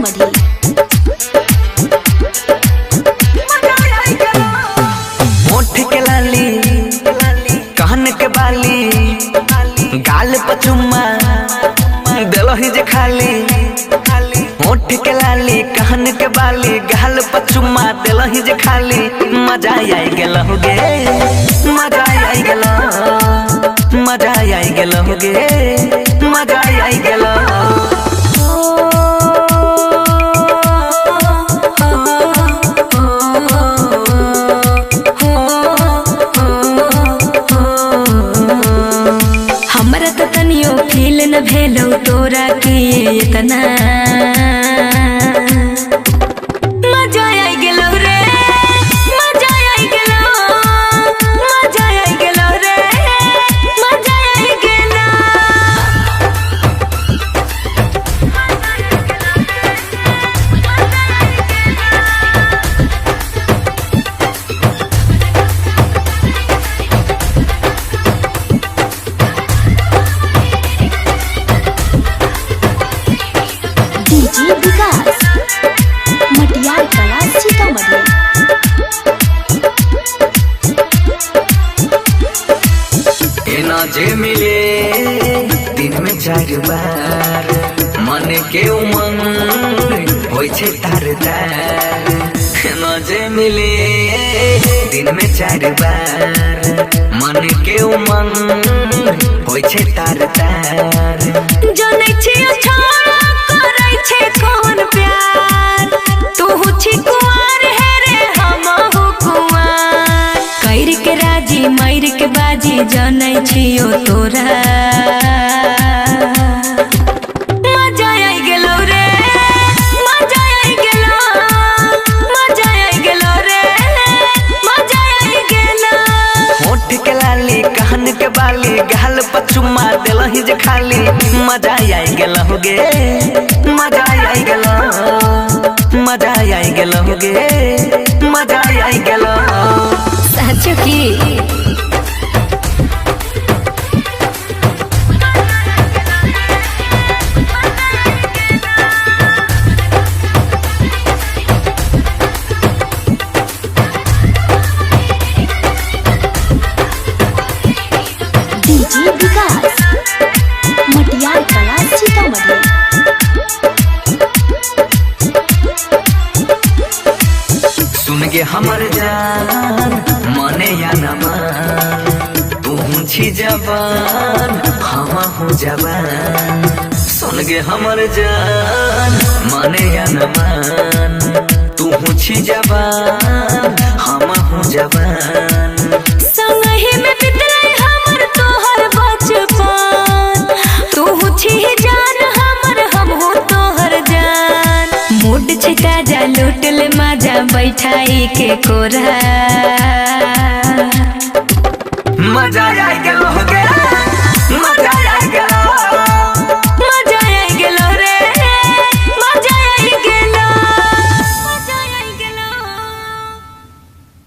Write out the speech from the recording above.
सीतामढ़ी। होठ के लाली, कान के बाली, गाल पर चुम्मा दिलहि जे खाली। होठ के लाली, कान के बाली, गाल पर चुम्मा दिलहि जे खाली। मजा आई गेलहु गे, मजा आई गेलहु, मजा आई गेलहु गे, मजा आई गेलहु। हमरा तो तनियो फील न भेलो तोरा के इतना। मजा आई गेलो रे, मजा आई गेलो, मजा आई गेलो रे, मजा आई गेलो। डीजे विकास मटियार कला सीतामढ़ी। एना जे मिले दिन में 4 बार, मन के उमंग होय छै तार-तार। एना जे मिले दिन में 4 बार, मन के उमंग होय छै तार-तार। जानै छियै छोड़ा करै छै कौन प्यार, तू छी कुंवार है रे हमहु कुंवार। कैर के राजी मर के बाजी जानै छियो तोरा। मजा आई गेलो रे, मजा आई गेलो, मजा आई गेलो रे, मजा आई गेलो। होठ के लाली, कान के बाली, गाल पर चुम्मा दिलहि जे खाली। मजा आई गेलहु गे, मजा आई गेलहु, मजा आई गेलहु गे, मजा आई गेलहु। साचो की डीजे विकास मटियार कला सीतामढ़ी। सुन गे हमर जान, मने या न मान, तू छी जवान हम हूँ जवान। सुन गे हमर जान, मने या न मान, तू छी जवान हम हूँ जवान। संगहि में बितलै हमर तोहर बचपन, तू छी जान हमर हमहु तोहर जान। मूड छै ताजा लूट ले मजा बैठाई के कोरा। मजा आई गेलो